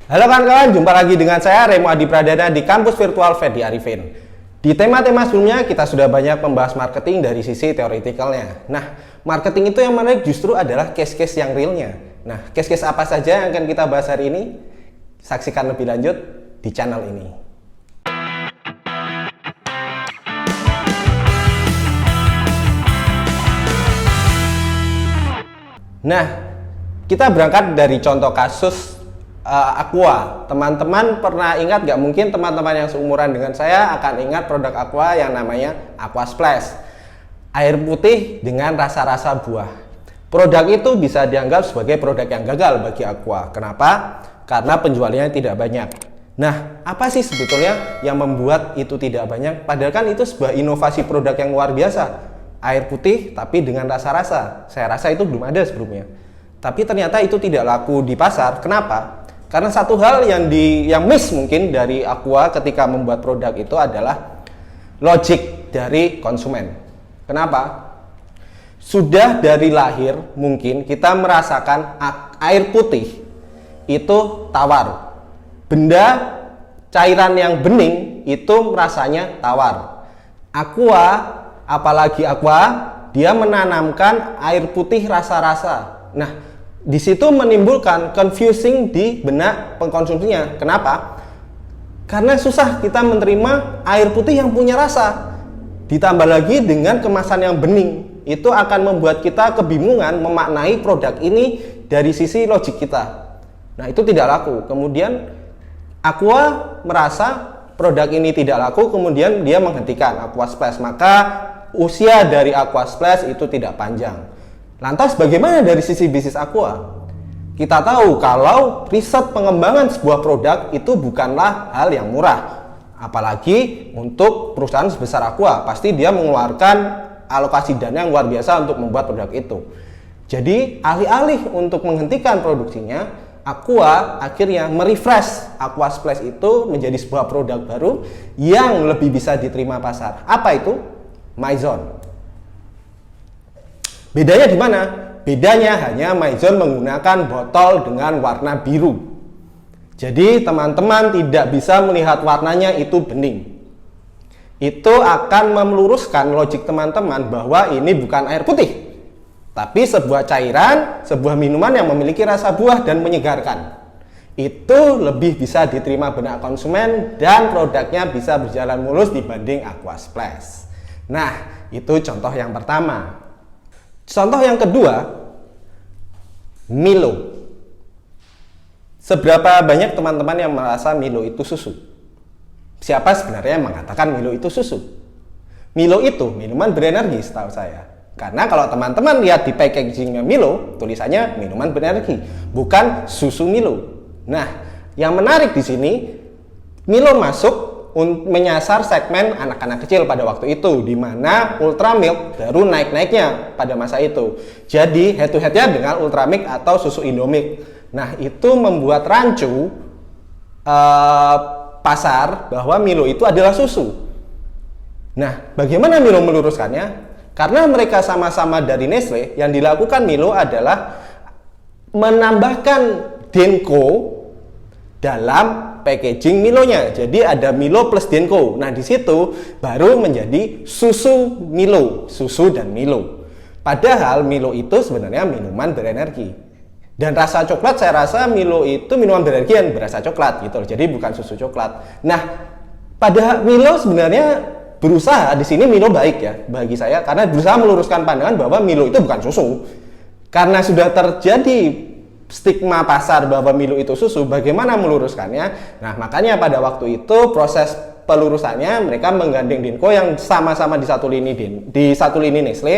Halo kawan-kawan, jumpa lagi dengan saya Remo Adi Pradana di kampus virtual Fedi Arifin. Di tema-tema sebelumnya kita sudah banyak membahas marketing dari sisi teoretikalnya. Nah, marketing itu yang menarik justru adalah case-case yang realnya. Nah, case-case apa saja yang akan kita bahas hari ini? Saksikan lebih lanjut di channel ini. Nah, kita berangkat dari contoh kasus Aqua. Teman-teman pernah ingat nggak? Mungkin teman-teman yang seumuran dengan saya akan ingat produk Aqua yang namanya Aqua Splash. Air putih dengan rasa-rasa buah. Produk itu bisa dianggap sebagai produk yang gagal bagi Aqua. Kenapa? Karena penjualannya tidak banyak. Nah, apa sih sebetulnya yang membuat itu tidak banyak? Padahal kan itu sebuah inovasi produk yang luar biasa. Air putih tapi dengan rasa-rasa. Saya rasa itu belum ada sebelumnya. Tapi ternyata itu tidak laku di pasar. Kenapa? Karena satu hal yang miss mungkin dari Aqua ketika membuat produk itu adalah logic dari konsumen. Kenapa? Sudah dari lahir mungkin kita merasakan air putih itu tawar. Benda cairan yang bening itu rasanya tawar. Apalagi Aqua, dia menanamkan air putih rasa-rasa. Nah, di situ menimbulkan confusing di benak pengkonsumsinya. Kenapa? Karena susah kita menerima air putih yang punya rasa. Ditambah lagi dengan kemasan yang bening, itu akan membuat kita kebingungan memaknai produk ini dari sisi logik kita. Nah, itu tidak laku. Kemudian Aqua merasa produk ini tidak laku, kemudian dia menghentikan Aqua Splash. Maka usia dari Aqua Splash itu tidak panjang. Lantas bagaimana dari sisi bisnis Aqua? Kita tahu kalau riset pengembangan sebuah produk itu bukanlah hal yang murah. Apalagi untuk perusahaan sebesar Aqua, pasti dia mengeluarkan alokasi dana yang luar biasa untuk membuat produk itu. Jadi alih-alih untuk menghentikan produksinya, Aqua akhirnya merefresh Aqua Splash itu menjadi sebuah produk baru yang lebih bisa diterima pasar. Apa itu? Maison. Bedanya di mana? Bedanya hanya Maison menggunakan botol dengan warna biru. Jadi teman-teman tidak bisa melihat warnanya itu bening. Itu akan meluruskan logik teman-teman bahwa ini bukan air putih, tapi sebuah cairan, sebuah minuman yang memiliki rasa buah dan menyegarkan. Itu lebih bisa diterima benak konsumen dan produknya bisa berjalan mulus dibanding Aqua Splash. Nah, itu contoh yang pertama. Contoh yang kedua, Milo. Seberapa banyak teman-teman yang merasa Milo itu susu? Siapa sebenarnya yang mengatakan Milo itu susu? Milo itu minuman berenergi setahu saya. Karena kalau teman-teman lihat di packagingnya Milo, tulisannya minuman berenergi, bukan susu Milo. Nah, yang menarik di sini, Milo masuk menyasar segmen anak-anak kecil pada waktu itu, di mana Ultramilk baru naik-naiknya pada masa itu. Jadi head to headnya dengan Ultramilk atau susu Indomilk. Nah, itu membuat rancu pasar bahwa Milo itu adalah susu. Nah, bagaimana Milo meluruskannya? Karena mereka sama-sama dari Nestle, yang dilakukan Milo adalah menambahkan Denko dalam packaging Milonya. Jadi ada Milo plus Denko. Nah, di situ baru menjadi susu Milo, susu dan Milo. Padahal Milo itu sebenarnya minuman berenergi. Dan rasa coklat, saya rasa Milo itu minuman berenergi yang berasa coklat gitu. Jadi bukan susu coklat. Nah, pada Milo sebenarnya berusaha di sini Milo baik ya bagi saya, karena berusaha meluruskan pandangan bahwa Milo itu bukan susu. Karena sudah terjadi stigma pasar bahwa Milo itu susu, bagaimana meluruskannya? Nah, makanya pada waktu itu proses pelurusannya mereka menggandeng Denko yang sama-sama di satu lini Nestle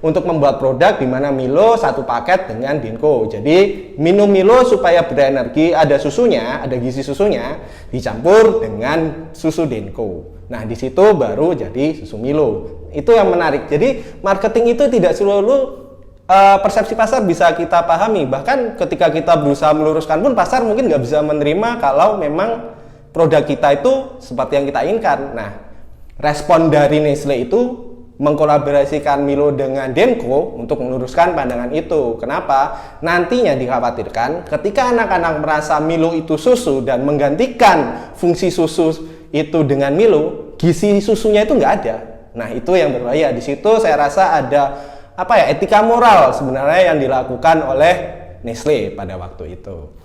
untuk membuat produk di mana Milo satu paket dengan Denko. Jadi minum Milo supaya berenergi, ada susunya, ada gizi susunya dicampur dengan susu Denko. Nah, di situ baru jadi susu Milo. Itu yang menarik. Jadi marketing itu tidak selalu persepsi pasar bisa kita pahami. Bahkan ketika kita berusaha meluruskan pun pasar mungkin nggak bisa menerima kalau memang produk kita itu seperti yang kita inginkan. Nah, respon dari Nestle itu mengkolaborasikan Milo dengan Denko untuk meluruskan pandangan itu. Kenapa? Nantinya dikhawatirkan ketika anak-anak merasa Milo itu susu dan menggantikan fungsi susu itu dengan Milo, gizi susunya itu nggak ada. Nah, itu yang berbahaya. Di situ saya rasa ada etika moral sebenarnya yang dilakukan oleh Nestle pada waktu itu.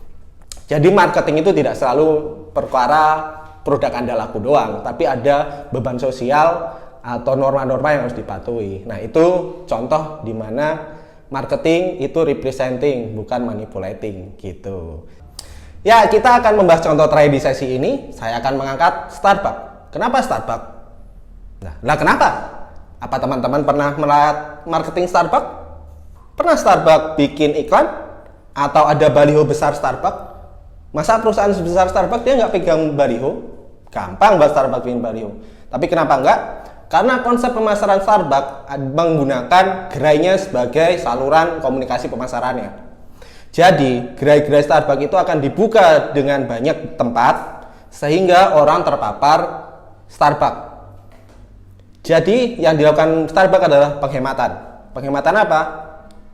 Jadi marketing itu tidak selalu perkara produk Anda laku doang, tapi ada beban sosial atau norma-norma yang harus dipatuhi. Nah, itu contoh di mana marketing itu representing, bukan manipulating gitu. Ya, kita akan membahas contoh terakhir di sesi ini. Saya akan mengangkat Starbucks. Kenapa Starbucks? Nah, kenapa? Apa teman-teman pernah melihat marketing Starbucks? Pernah Starbucks bikin iklan? Atau ada baliho besar Starbucks? Masa perusahaan sebesar Starbucks dia nggak pegang baliho? Gampang buat Starbucks bikin baliho. Tapi kenapa enggak? Karena konsep pemasaran Starbucks menggunakan gerainya sebagai saluran komunikasi pemasarannya. Jadi, gerai-gerai Starbucks itu akan dibuka dengan banyak tempat sehingga orang terpapar Starbucks. Jadi, yang dilakukan Starbucks adalah penghematan. Penghematan apa?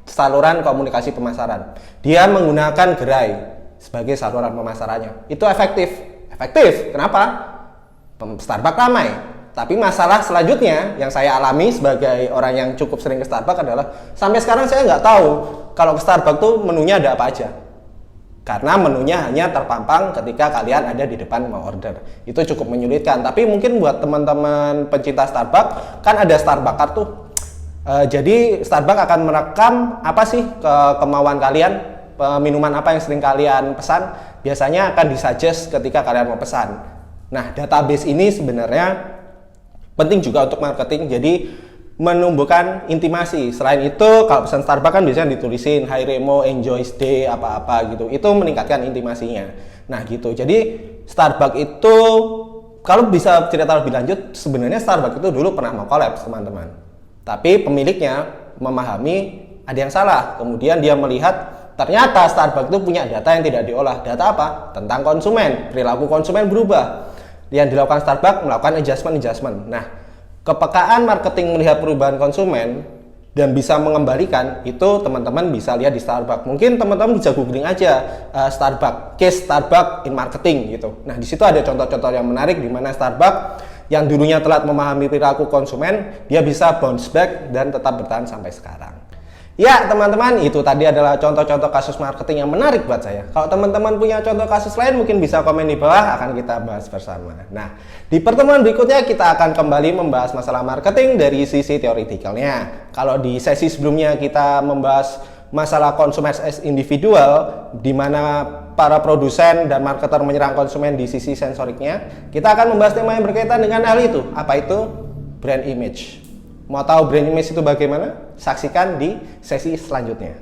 Saluran komunikasi pemasaran. Dia menggunakan gerai sebagai saluran pemasarannya. Itu efektif. Efektif. Kenapa? Starbucks ramai. Tapi masalah selanjutnya yang saya alami sebagai orang yang cukup sering ke Starbucks adalah sampai sekarang saya nggak tahu kalau ke Starbucks tuh menunya ada apa aja. Karena menunya hanya terpampang ketika kalian ada di depan mau order. Itu cukup menyulitkan. Tapi mungkin buat teman-teman pencinta Starbucks, kan ada Starbucks tuh. Jadi Starbucks akan merekam apa sih kemauan kalian, minuman apa yang sering kalian pesan. Biasanya akan disuggest ketika kalian mau pesan. Nah, database ini sebenarnya penting juga untuk marketing, jadi menumbuhkan intimasi. Selain itu, kalau pesan Starbucks kan biasanya ditulisin Hi Remo, enjoy day, apa-apa gitu. Itu meningkatkan intimasinya. Nah gitu, jadi Starbucks itu, kalau bisa cerita lebih lanjut, sebenarnya Starbucks itu dulu pernah mau collab teman-teman. Tapi pemiliknya memahami ada yang salah. Kemudian dia melihat ternyata Starbucks itu punya data yang tidak diolah. Data apa? Tentang konsumen, perilaku konsumen berubah. Yang dilakukan Starbucks melakukan adjustment. Nah, kepekaan marketing melihat perubahan konsumen dan bisa mengembalikan itu teman-teman bisa lihat di Starbucks. Mungkin teman-teman bisa googling aja Starbucks, case Starbucks in marketing gitu. Nah, di situ ada contoh-contoh yang menarik di mana Starbucks yang dulunya telat memahami perilaku konsumen, dia bisa bounce back dan tetap bertahan sampai sekarang. Ya teman-teman, itu tadi adalah contoh-contoh kasus marketing yang menarik buat saya. Kalau teman-teman punya contoh kasus lain mungkin bisa komen di bawah, akan kita bahas bersama. Nah, di pertemuan berikutnya kita akan kembali membahas masalah marketing dari sisi teoretikalnya. Kalau di sesi sebelumnya kita membahas masalah konsumen as individual, di mana para produsen dan marketer menyerang konsumen di sisi sensoriknya, kita akan membahas tema yang berkaitan dengan hal itu. Apa itu? Brand image. Mau tahu brand image itu bagaimana? Saksikan di sesi selanjutnya.